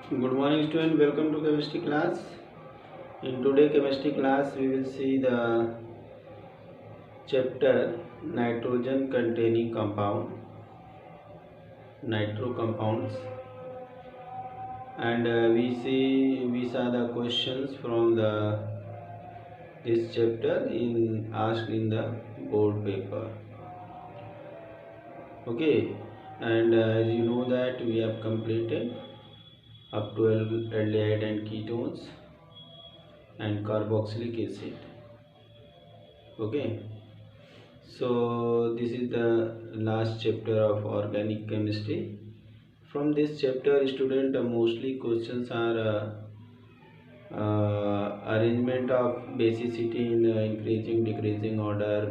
Good morning student, welcome to chemistry class. In today chemistry class we will see the chapter nitrogen containing compound, nitro compounds, and we saw the questions from this chapter asked in the board paper. Okay, and as you know that we have completed up to aldehyde and ketones and carboxylic acid. Okay, so this is the last chapter of organic chemistry. From this chapter student, mostly questions are arrangement of basicity in increasing decreasing order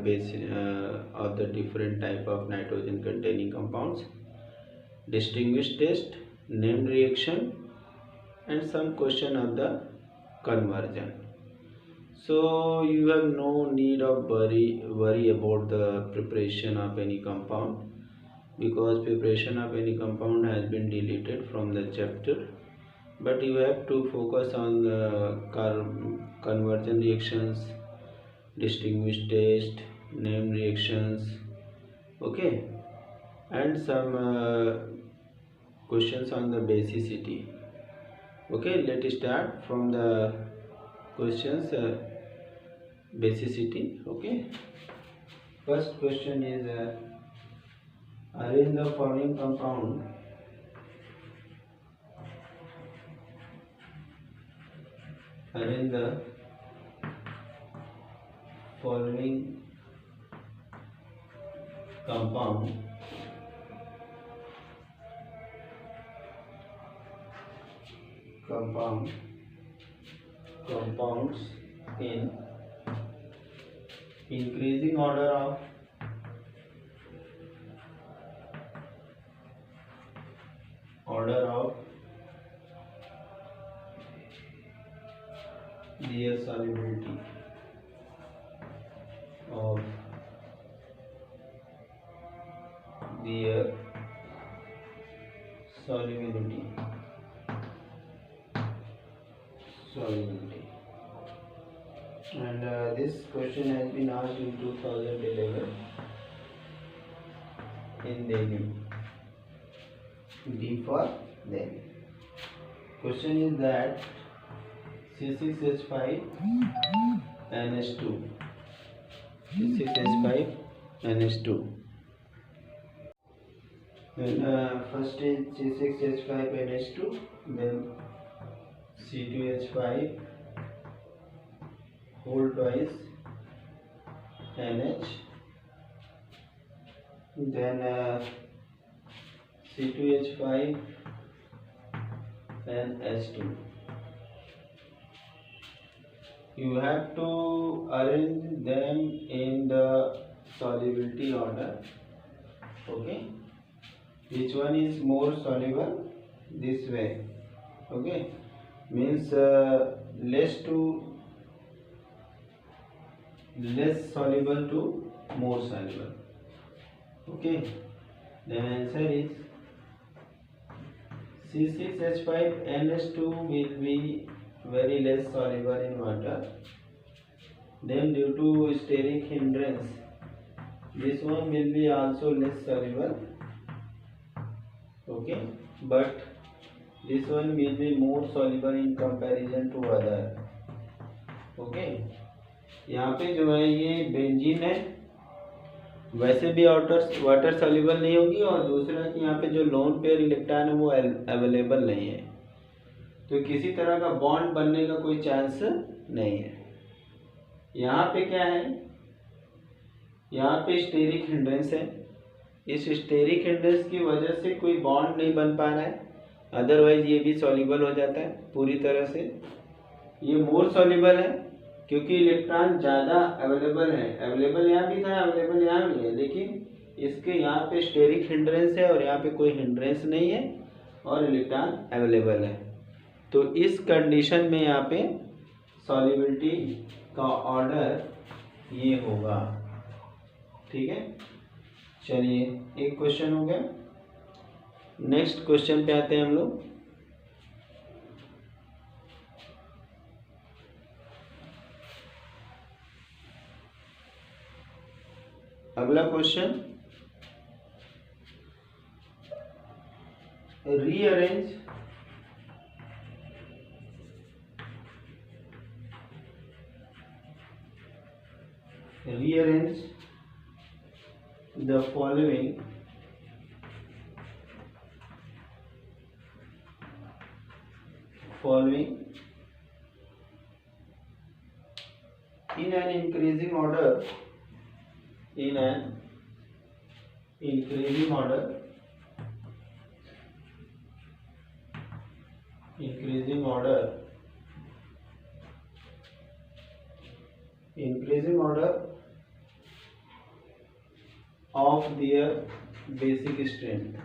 of the different type of nitrogen containing compounds, distinguish test, named reaction, and some question of the conversion. So you have no need of worry about the preparation of any compound, because preparation of any compound has been deleted from the chapter, but you have to focus on the conversion reactions, distinguish test, name reactions, okay, and some questions on the basicity. Okay, let's start from the questions. Basicity. Okay, first question is arrange the following compound arrange the following compounds in increasing order of their solubility of their solubility and this question has been asked in 2011 in Delhi. D for Delhi. Question is that C6H5 NH2 C6H5 then first is C6H5 NH2, then C2H5 whole twice NH, then C2H5 and H2. You have to arrange them in the solubility order. Okay, which one is more soluble? This way. Okay, means less soluble to more soluble. Okay, the answer is C6H5NH2 will be very less soluble in water. Then due to steric hindrance, this one will be also less soluble. Okay, but this one will be more soluble in comparison to other. Okay, यहाँ पे जो है ये benzene है, वैसे भी water soluble नहीं होगी, और दूसरा कि यहाँ पे जो लोन पेयर इलेक्ट्रॉन है वो अवेलेबल नहीं है, तो किसी तरह का बॉन्ड बनने का कोई चांस नहीं है। यहाँ पे क्या है, यहाँ पे स्टेरिक हिंड्रेंस है, इस स्टेरिक हिंड्रेंस की वजह से कोई बॉन्ड नहीं बन पा रहा है, अदरवाइज ये भी सॉल्युबल हो जाता है पूरी तरह से। ये मोर सॉल्युबल है क्योंकि इलेक्ट्रॉन ज़्यादा अवेलेबल है, अवेलेबल यहाँ भी था, अवेलेबल यहाँ भी है, लेकिन इसके यहाँ पे स्टेरिक हिंड्रेंस है और यहाँ पे कोई हिंड्रेंस नहीं है और इलेक्ट्रॉन अवेलेबल है। तो इस कंडीशन में यहाँ पे सॉल्युबिलिटी का ऑर्डर ये होगा। ठीक है, चलिए एक क्वेश्चन हो गया। नेक्स्ट क्वेश्चन पे आते हैं हम लोग। अगला question, rearrange the following in an increasing order of their basic strength,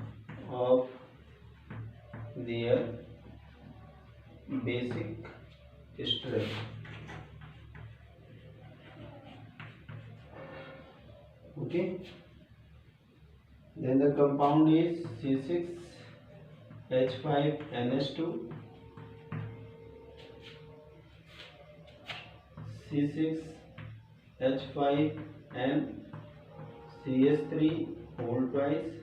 okay, then the compound is C6H5NH2, C6H5 and CS3 whole twice,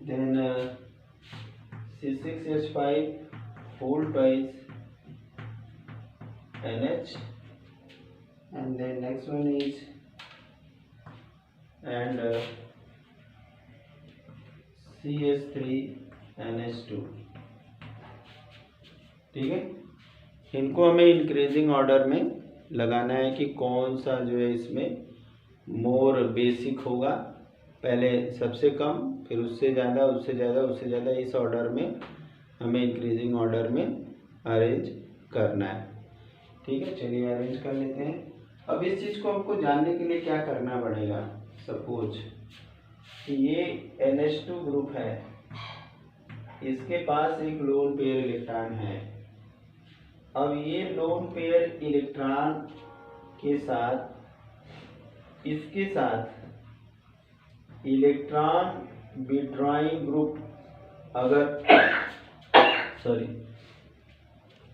then C6H5 whole twice NH, and then next one is and CS3NH2। ठीक है, इनको हमें increasing order में लगाना है कि कौन सा जो है इसमें मोर बेसिक होगा, पहले सबसे कम, फिर उससे ज़्यादा, उससे ज़्यादा, उससे ज़्यादा, इस ऑर्डर में हमें इंक्रीजिंग ऑर्डर में अरेंज करना है। ठीक है, चलिए अरेंज कर लेते हैं। अब इस चीज़ को हमको जानने के लिए क्या करना पड़ेगा, सपोज कि ये NH2 ग्रुप है, इसके पास एक लोन पेयर इलेक्ट्रॉन है। अब ये लोन पेयर इलेक्ट्रॉन के साथ इसके साथ electron withdrawing group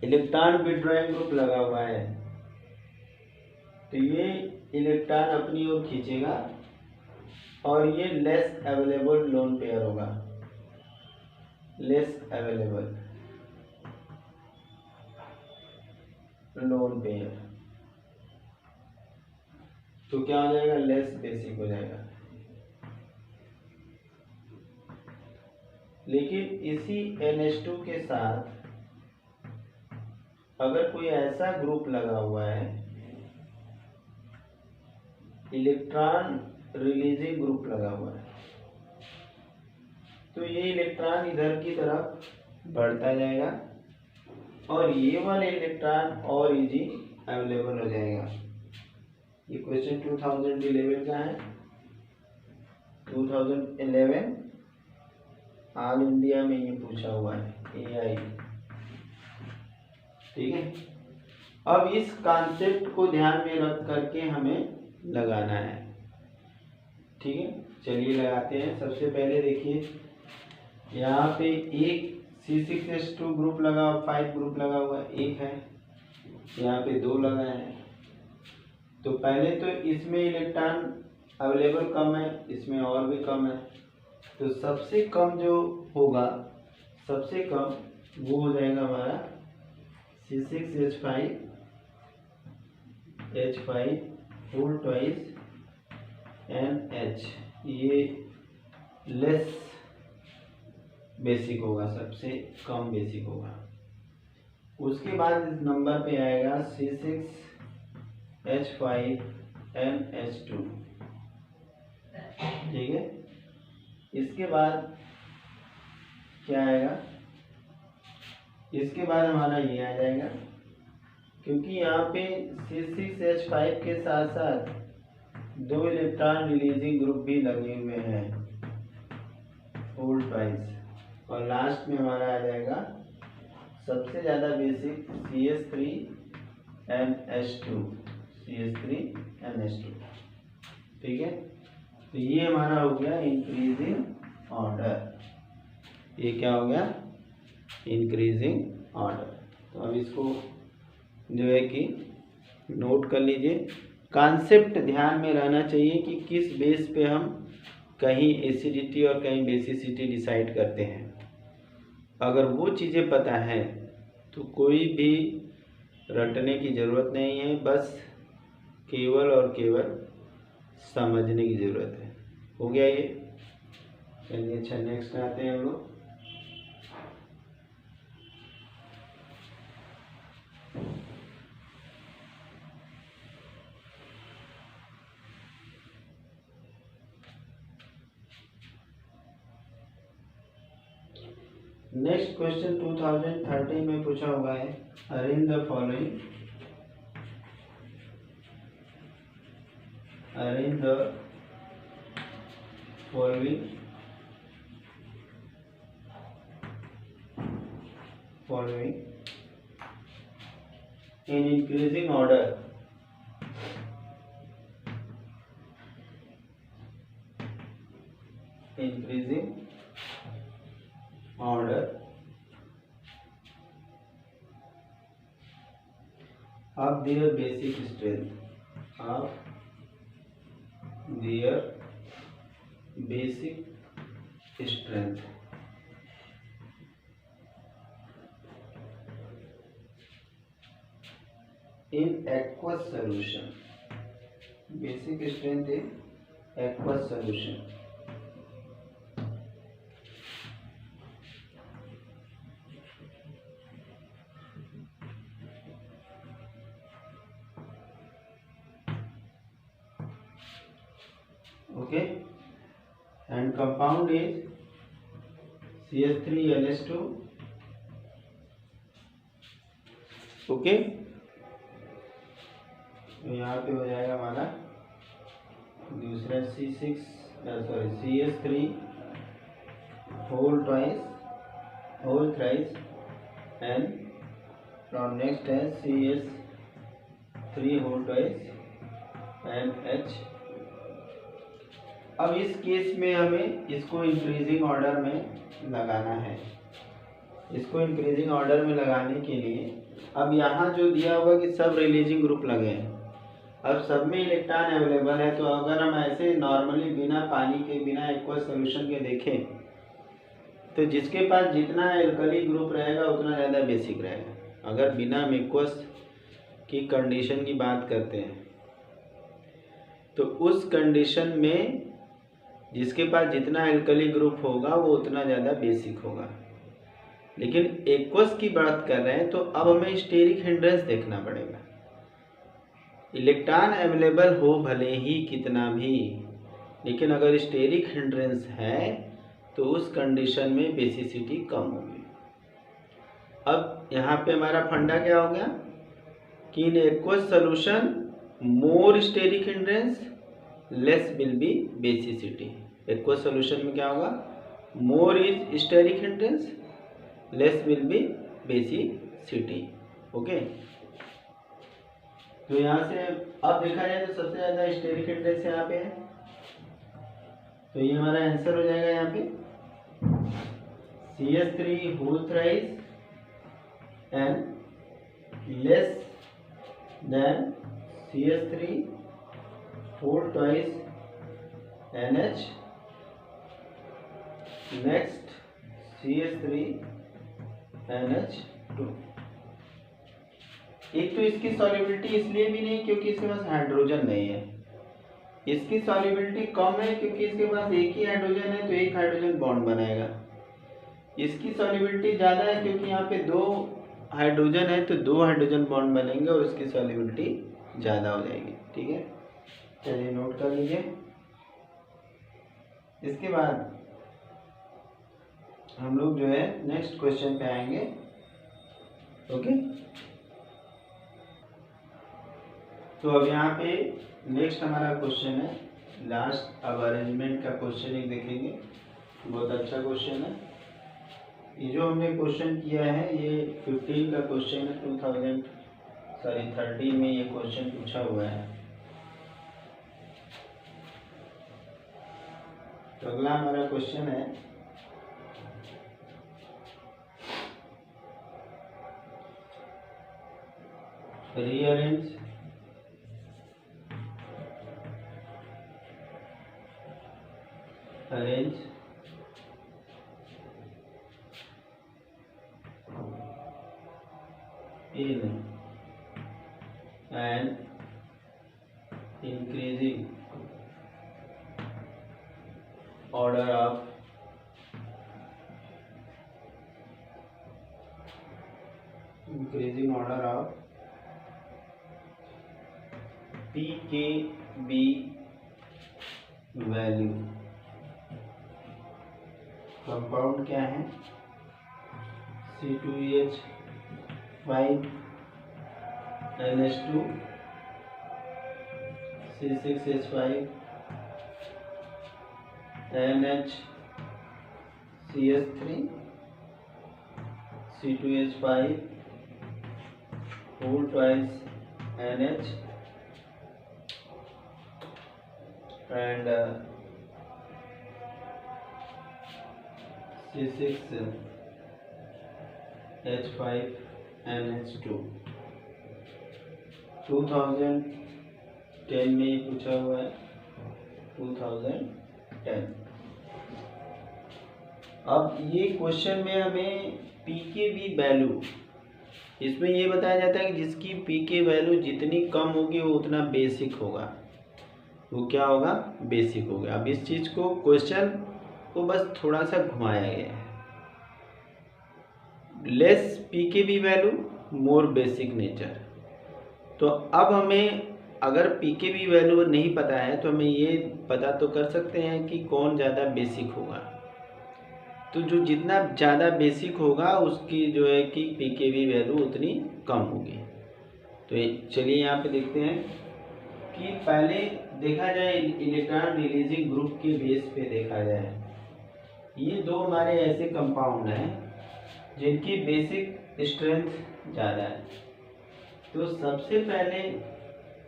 electron withdrawing group लगा हुआ है, तो ये इलेक्ट्रॉन अपनी ओर खींचेगा और ये लेस अवेलेबल लोन पेयर होगा, लेस अवेलेबल लोन पेयर, तो क्या हो जाएगा, लेस बेसिक हो जाएगा। लेकिन इसी NH2 के साथ अगर कोई ऐसा ग्रुप लगा हुआ है, इलेक्ट्रॉन रिलीजिंग ग्रुप लगा हुआ है, तो ये इलेक्ट्रॉन इधर की तरफ बढ़ता जाएगा और ये वाले इलेक्ट्रॉन और इजी अवेलेबल हो जाएगा। ये क्वेश्चन 2011 का है, 2011 ऑल इंडिया में ये पूछा हुआ है, AI। ठीक है, अब इस कॉन्सेप्ट को ध्यान में रख करके हमें लगाना है। ठीक है, चलिए लगाते हैं। सबसे पहले देखिए, यहाँ पे एक C6H2 ग्रुप लगा, 5 ग्रुप लगा हुआ, एक है, यहाँ पे 2 लगा है। तो पहले तो इसमें इलेक्ट्रॉन अवेलेबल कम है, इसमें और भी कम है, तो सबसे कम जो होगा, सबसे कम वो हो जाएगा हमारा C6H5 होल ट्वाइस NH, ये लेस बेसिक होगा, सबसे कम बेसिक होगा। उसके बाद इस नंबर पे आएगा C6H5NH2। ठीक है, इसके बाद क्या आएगा, इसके बाद हमारा ये आ जाएगा, क्योंकि यहाँ पे C6H5 के साथ साथ 2 इलेक्ट्रॉन रिलीजिंग ग्रुप भी लगे हुए हैं होल ट्वाइस, और लास्ट में हमारा आ जाएगा सबसे ज़्यादा बेसिक CS3NH2। ठीक है, तो ये हमारा हो गया इंक्रीजिंग ऑर्डर। ये क्या हो गया, इंक्रीजिंग ऑर्डर। तो अब इसको जो है कि नोट कर लीजिए। कॉन्सेप्ट ध्यान में रहना चाहिए कि किस बेस पे हम कहीं एसिडिटी और कहीं बेसिसिटी डिसाइड करते हैं। अगर वो चीज़ें पता है तो कोई भी रटने की ज़रूरत नहीं है, बस केवल और केवल समझने की ज़रूरत है। हो गया ये? चलिए अच्छा, नेक्स्ट आते हैं हम लोग। नेक्स्ट क्वेश्चन 2013 में पूछा हुआ है, arrange the following, arrange the following in increasing order, of their basic strength, in aqueous solution, basic strength in aqueous solution. Okay, and compound is CH3NH2. Okay, तो यहाँ पे हो जाएगा हमारा दूसरा CH3 होल थ्राइस एन, और next है CH3 whole twice NH। अब इस केस में हमें इसको इंक्रीजिंग ऑर्डर में लगाना है। इसको इंक्रीजिंग ऑर्डर में लगाने के लिए अब यहाँ जो दिया हुआ कि सब रिलीजिंग ग्रुप लगे हैं, अब सब में इलेक्ट्रॉन अवेलेबल है, तो अगर हम ऐसे नॉर्मली बिना पानी के, बिना एक्वस सोल्यूशन के देखें तो जिसके पास जितना एल्कली ग्रुप रहेगा उतना ज़्यादा बेसिक रहेगा। अगर बिना एक्वस की कंडीशन की बात करते हैं तो उस कंडीशन में जिसके पास जितना एल्कली ग्रुप होगा वो उतना ज़्यादा बेसिक होगा। लेकिन एक्वस की बात कर रहे हैं तो अब हमें स्टेरिक हिंड्रेंस देखना पड़ेगा। इलेक्ट्रॉन अवेलेबल हो भले ही कितना भी, लेकिन अगर स्टेरिक हिंड्रेंस है तो उस कंडीशन में बेसिसिटी कम होगी। अब यहाँ पे हमारा फंडा क्या हो गया कि in aqueous solution more steric hindrance less will be basicity. Aqueous solution में क्या होगा, more is steric hindrance less will be basicity. Okay, तो यहाँ से अब देखा जाए तो सबसे ज़्यादा स्टेरिक हिंड्रेंस यहाँ पे है, तो ये हमारा आंसर हो जाएगा यहाँ पे CH3 whole thrice and less than CH3 whole twice NH। Next CH3 NH2। एक तो इसकी सॉल्युबिलिटी इसलिए भी नहीं क्योंकि इसके पास हाइड्रोजन नहीं है, इसकी सॉल्युबिलिटी कम है क्योंकि इसके पास एक ही हाइड्रोजन है तो एक हाइड्रोजन बॉन्ड बनाएगा। इसकी सॉल्युबिलिटी ज़्यादा है क्योंकि यहाँ पे 2 हाइड्रोजन है तो 2 हाइड्रोजन बॉन्ड बनेंगे और इसकी सॉल्युबिलिटी ज़्यादा हो जाएगी। ठीक है, चलिए नोट कर लीजिए। इसके बाद हम लोग जो है नेक्स्ट क्वेश्चन पे आएंगे। ओके, तो अब यहाँ पे नेक्स्ट हमारा क्वेश्चन है लास्ट। अब अरेंजमेंट का क्वेश्चन एक देखेंगे, बहुत अच्छा क्वेश्चन है। ये जो हमने क्वेश्चन किया है ये 15 का क्वेश्चन है, 13 में ये क्वेश्चन पूछा हुआ है। तो अगला हमारा क्वेश्चन है rearrange in an increasing order of pKb value. Compound क्या है? C2H5 NH2 C6H5 NHCS3 C2H5 whole twice NH and C6H5 NH2। 2010 में ही पूछा हुआ है, 2010। अब ये क्वेश्चन में हमें पीकेबी वैल्यू, इसमें ये बताया जाता है कि जिसकी पीके वैल्यू जितनी कम होगी वो उतना बेसिक होगा। वो क्या होगा? बेसिक होगा। अब इस चीज़ को क्वेश्चन को बस थोड़ा सा घुमाया गया है। लेस पीकेबी वैल्यू मोर बेसिक नेचर। तो अब हमें अगर पीकेबी वैल्यू नहीं पता है तो हमें ये पता तो कर सकते हैं कि कौन ज़्यादा बेसिक होगा। तो जो जितना ज़्यादा बेसिक होगा उसकी जो है कि पीकेबी वैल्यू उतनी कम होगी। तो चलिए यहाँ पे देखते हैं कि पहले देखा जाए इलेक्ट्रॉन रिलीजिंग ग्रुप के बेस पे देखा जाए। ये दो हमारे ऐसे कंपाउंड हैं जिनकी बेसिक स्ट्रेंथ ज़्यादा है। तो सबसे पहले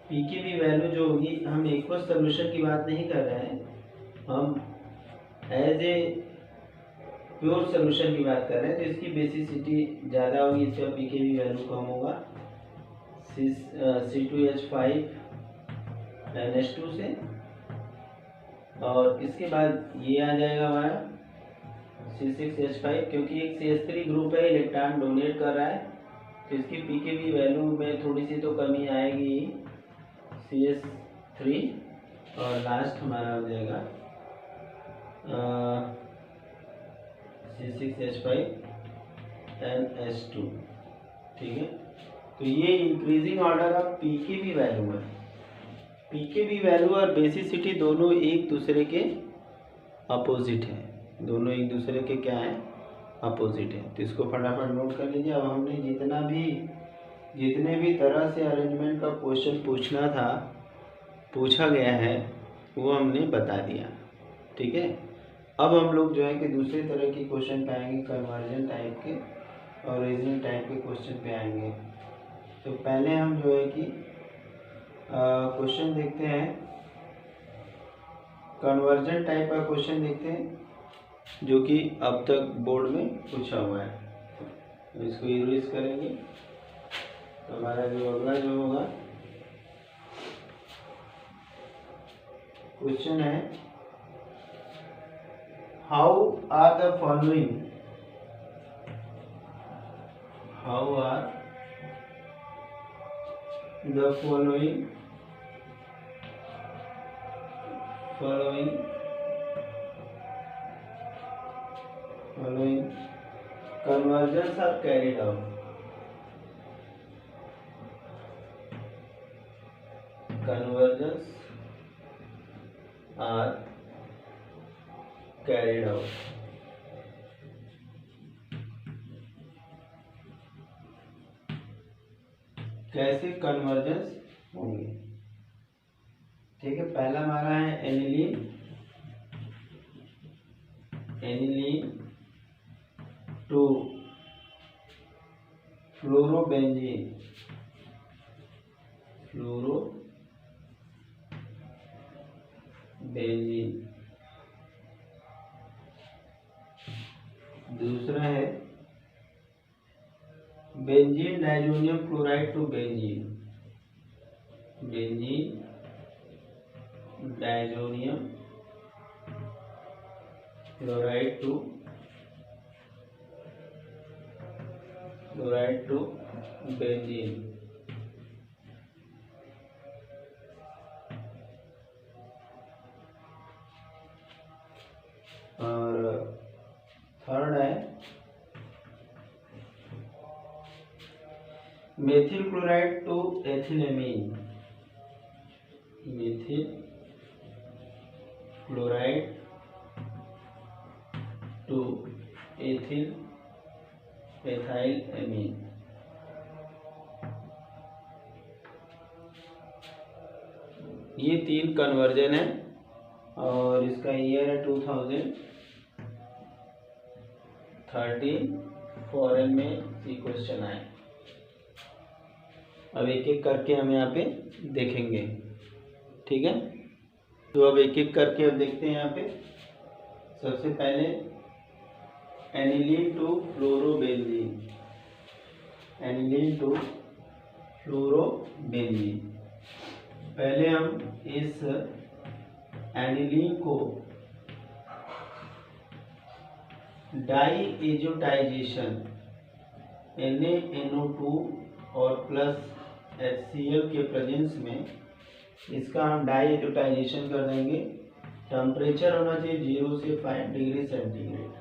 पीकेबी वैल्यू जो होगी, हम एक्वस सोल्यूशन की बात नहीं कर रहे हैं, हम एज ए प्योर सोल्यूशन की बात कर रहे हैं। तो इसकी बेसिसिटी ज़्यादा होगी, इसका पीकेबी वैल्यू कम होगा C2H5 NH2 से। और इसके बाद ये आ जाएगा हमारा C6H5, क्योंकि एक CH3 ग्रुप है, इलेक्ट्रॉन डोनेट कर रहा है, तो इसकी पीकेबी वैल्यू में थोड़ी सी तो कमी आएगी CH3। और लास्ट हमारा हो जाएगा C6H5 NH2। ठीक है, तो ये increasing order of pKb value है। पीकेबी वैल्यू और बेसिसिटी दोनों एक दूसरे के अपोजिट हैं, दोनों एक दूसरे के क्या हैं? अपोजिट हैं। तो इसको फटाफट नोट कर लीजिए। अब हमने जितने भी तरह से अरेंजमेंट का क्वेश्चन पूछा गया है वो हमने बता दिया। ठीक है, अब हम लोग जो है कि दूसरे तरह के क्वेश्चन पे आएंगे, कन्वर्जन टाइप के और रीजनिंग टाइप के क्वेश्चन पे आएंगे। तो पहले हम जो है कि क्वेश्चन देखते हैं, कन्वर्जन टाइप का क्वेश्चन देखते हैं जो कि अब तक बोर्ड में पूछा हुआ है। तो इसको इरेज करेंगे। तो हमारा जो अगला जो होगा क्वेश्चन है, how are the following conversions are carried out? Conversions are carried out. कैसे कन्वर्जेंस होंगे? ठीक है, पहला हमारा है एनिलीन टू फ्लोरोबेंजीन। दूसरा है benzene diazonium chloride to benzene diazonium chloride to benzene. और थर्ड है methyl chloride to ethylamine. Methyl chloride to ethyl amine. ये 3 कन्वर्जन है और इसका ईयर है 2013। फॉरेन में ये क्वेश्चन आए। अब एक एक करके हम यहाँ पे देखेंगे, ठीक है। तो अब एक एक करके अब देखते हैं यहाँ पे। सबसे पहले aniline to fluorobenzene. Aniline to fluorobenzene. पहले हम इस एनिलीन को डाई एजोटाइजेशन NaNO2 और प्लस HCl के प्रेजेंस में इसका हम डाई एजोटाइजेशन कर देंगे। टेम्परेचर होना चाहिए 0 से 5 डिग्री सेंटीग्रेड।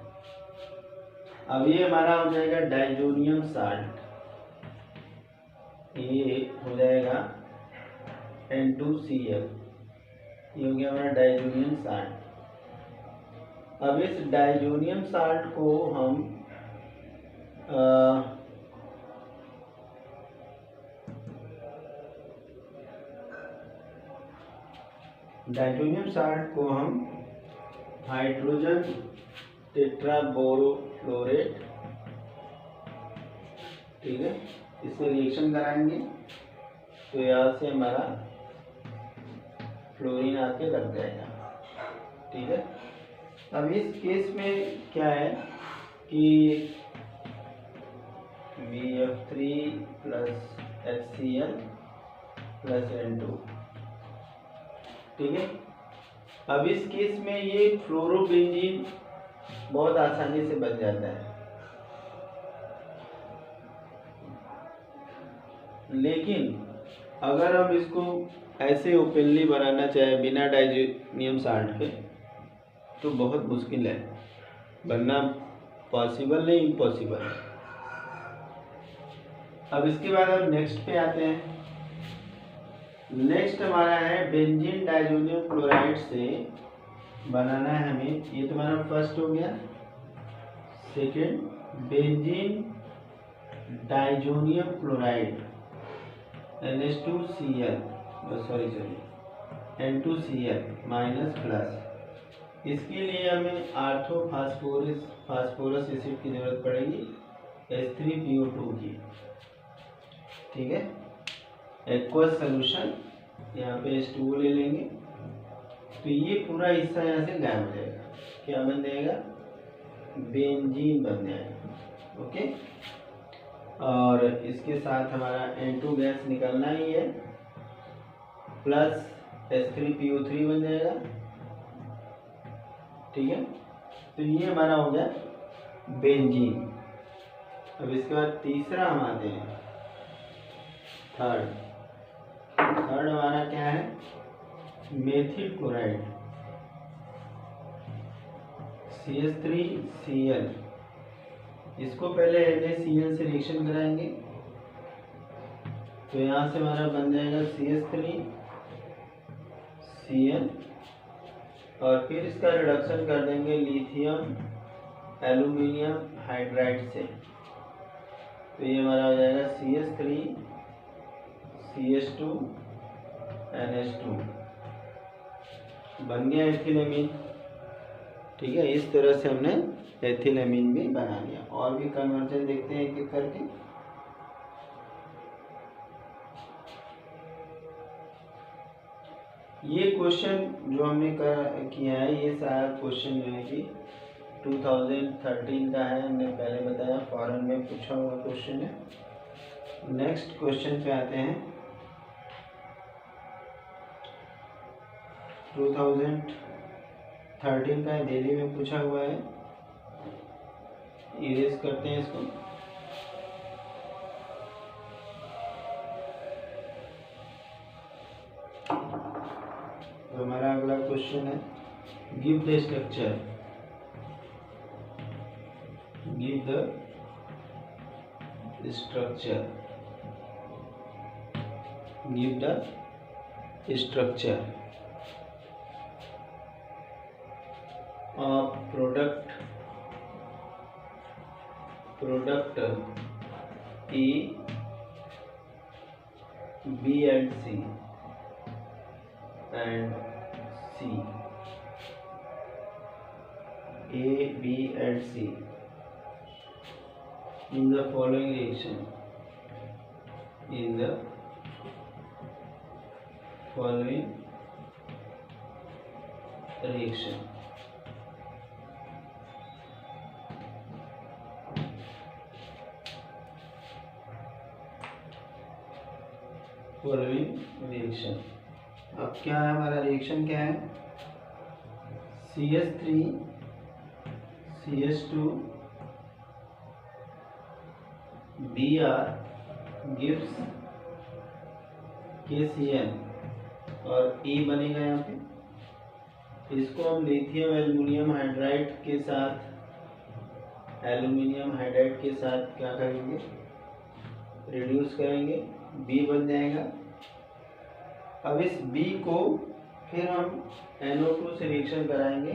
अब ये हमारा हो जाएगा डाइजोनियम साल्ट। ये हो जाएगा N2Cl। ये हो गया हमारा डाइजोनियम साल्ट। अब इस डाइजोनियम साल्ट को हम हाइड्रोजन टेट्राबोरोफ्लोरेट, ठीक है, इससे रिएक्शन कराएंगे तो यहाँ से हमारा फ्लोरीन आके लग जाएगा, ठीक है। अब इस केस में क्या है कि VF3 plus HCl plus N2, ठीक है। अब इस केस में ये फ्लोरोबेंजीन बहुत आसानी से बन जाता है, लेकिन अगर हम इसको ऐसे ओपनली बनाना चाहे बिना डाइजोनियम साल्ट के तो बहुत मुश्किल है, बनना पॉसिबल नहीं, इम्पॉसिबल है। अब इसके बाद हम नेक्स्ट पे आते हैं। नेक्स्ट हमारा है बेंजीन डाइजोनियम क्लोराइड से बनाना है हमें। ये तुम्हारा फर्स्ट हो गया। Second benzene diazonium chloride N2Cl minus plus. इसके लिए हमें फास्फोरस एसिड की जरूरत पड़ेगी H3PO2 की, ठीक है। एक्वस सोल्यूशन यहाँ पे H2O ले लेंगे तो ये पूरा हिस्सा यहाँ से गायब हो जाएगा। क्या बन जाएगा? बेंजीन बन जाएगा, ओके। और इसके साथ हमारा N2 गैस निकलना ही है, प्लस H3PO3 बन जाएगा, ठीक है। तो ये हमारा हो गया बेंजीन। अब इसके बाद तीसरा हम आते हैं, थर्ड हमारा क्या है? Methyl chloride CH3Cl। इसको पहले NaCl से रिएक्शन कराएंगे तो यहाँ से हमारा बन जाएगा CH3Cl और फिर इसका रिडक्शन कर देंगे लिथियम एल्यूमिनियम हाइड्राइड से, तो ये हमारा हो जाएगा CH3CH2NH2 बन गया एथिलेमीन, ठीक है। इस तरह से हमने एथिलेमीन भी बना लिया। और भी कन्वर्जन देखते हैं एक एक करके। ये क्वेश्चन जो हमने किया है, ये सारा क्वेश्चन जो है कि 2013 का है, हमने पहले बताया, फॉरेन में पूछा हुआ क्वेश्चन है। नेक्स्ट क्वेश्चन पे आते हैं। 2013 का दिल्ली में पूछा हुआ है। इरेज करते हैं इसको। क्वेश्चन है, give the structure, give the structure, give the structure of product A B and C A, B and C in the following reaction, in the following reaction. following reaction. अब क्या है हमारा reaction, क्या है, CH3 CH2 Br gives KCl और E बनेगा यहाँ पे। इसको हम लिथियम एल्युमिनियम हाइड्राइड के साथ, एल्युमिनियम हाइड्राइड के साथ क्या करेंगे, रिड्यूस करेंगे, B बन जाएगा। अब इस B को फिर हम NO2 से रिएक्शन कराएंगे,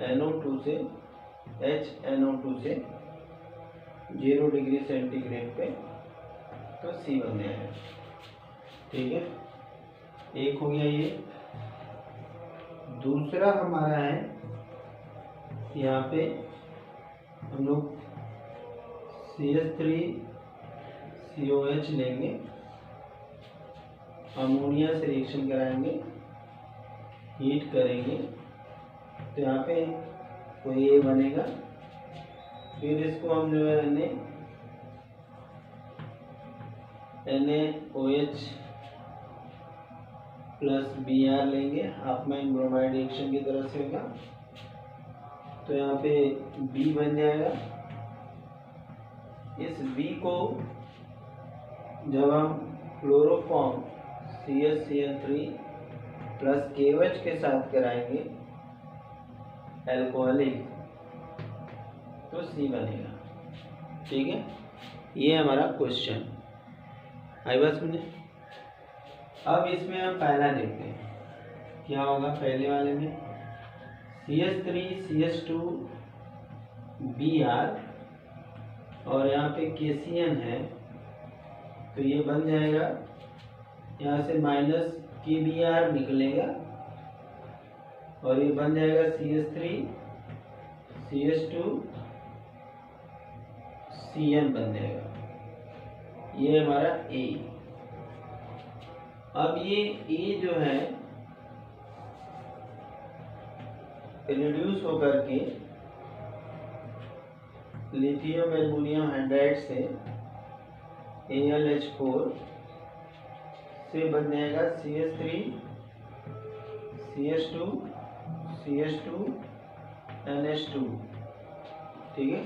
NO2 से HNO2 से 0 डिग्री सेंटीग्रेड पे, तो C बन जाएगा। ठीक है, एक हो गया ये। दूसरा हमारा है, यहाँ पे हम लोग CH3COH लेंगे, अमोनिया से रिएक्शन कराएंगे, हीट करेंगे, तो यहाँ पे कोई ए बनेगा। फिर इसको हम जो है NaOH प्लस Br लेंगे, हाफमैन ब्रोमाइड रिएक्शन की तरह से होगा, तो यहाँ पे B बन जाएगा। इस B को जब हम क्लोरोफॉर्म CH3 प्लस KOH के साथ कराएंगे एल्कोहलिक, तो C बनेगा। ठीक है, ये हमारा क्वेश्चन आई बात समझे। अब इसमें हम पहला देखते हैं क्या होगा। पहले वाले में CH3 CH2 Br और यहाँ पे KCN है, तो ये बन जाएगा, यहाँ से माइनस KBr निकलेगा और ये बन जाएगा CH3 CH2 CN बन जाएगा। ये हमारा A। अब ये A जो है रिड्यूस होकर के लिथियम एल्युमिनियम हाइड्राइड से AlH4 से बन जाएगा CH3 CH2 CH2 NH2। ठीक है,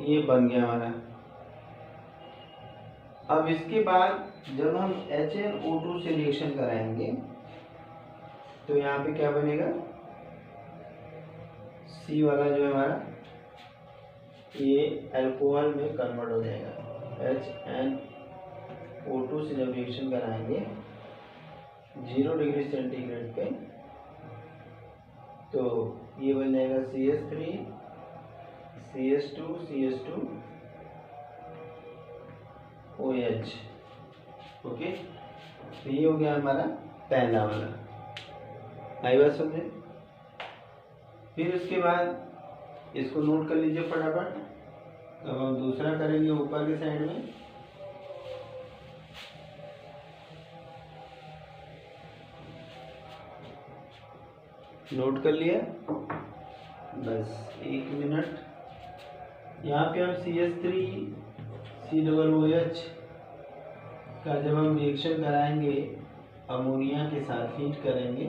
ये बन गया हमारा। अब इसके बाद जब हम HNO2 से रिएक्शन कराएंगे, तो यहाँ पे क्या बनेगा, C वाला जो है हमारा, ये अल्कोहल में कन्वर्ट हो जाएगा। HNO2 से जब रिएक्शन कराएंगे 0 डिग्री सेंटीग्रेड पे, तो ये बन जाएगा CH3 CH2 CH2 OH। Okay, तो ये हो गया हमारा पहला वाला। आई बात समझे। फिर उसके बाद इसको नोट कर लीजिए फटाफट। अब हम दूसरा करेंगे ऊपर के साइड में। नोट कर लिया, बस 1 मिनट। यहाँ पे हम CH3COOH का जब हम रिएक्शन कराएंगे अमोनिया के साथ, हीट करेंगे,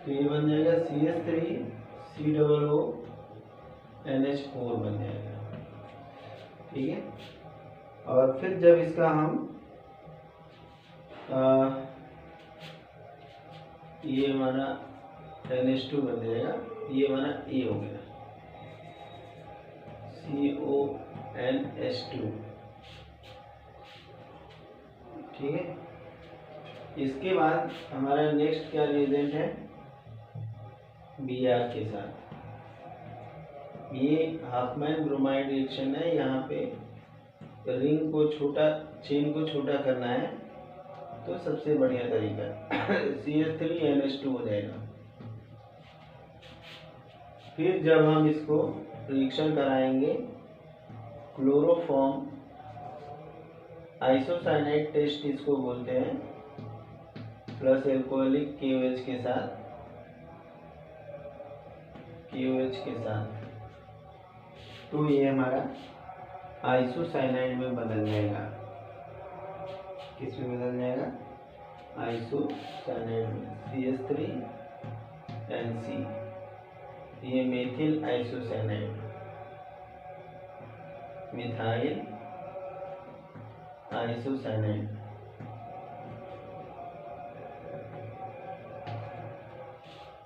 तो ये बन जाएगा CH3COONH4 बन जाएगा। ठीक है, और फिर जब इसका हम ये हमारा NH2 बन जाएगा, ये हमारा A हो गया, CONH2। ठीक है। इसके बाद हमारा नेक्स्ट क्या रिएजेंट है, Br के साथ। ये हाफमैन ब्रोमाइड रिएक्शन है। यहाँ पे रिंग को छोटा, चेन को छोटा करना है तो सबसे बढ़िया तरीका CH3NH2 हो जाएगा। फिर जब हम इसको रिएक्शन कराएंगे क्लोरोफॉर्म आइसोसाइनाइड टेस्ट इसको बोलते हैं, प्लस एल्कोहलिक KOH के साथ, तो ये हमारा आइसोसाइनाइड में बदल जाएगा। किस में बदल जाएगा, आइसोसाइनाइड में, CH3NC, ये मेथिल आइसोसाइनाइड, मिथाइल आइसोसाइनाइड।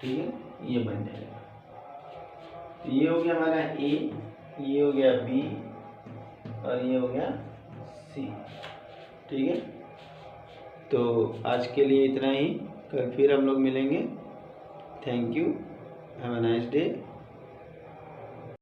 ठीक है, ये बन जाएगा। तो ये हो गया हमारा A, ये हो गया B और ये हो गया C। ठीक है, तो आज के लिए इतना ही, कल फिर हम लोग मिलेंगे। Thank you, have a nice day.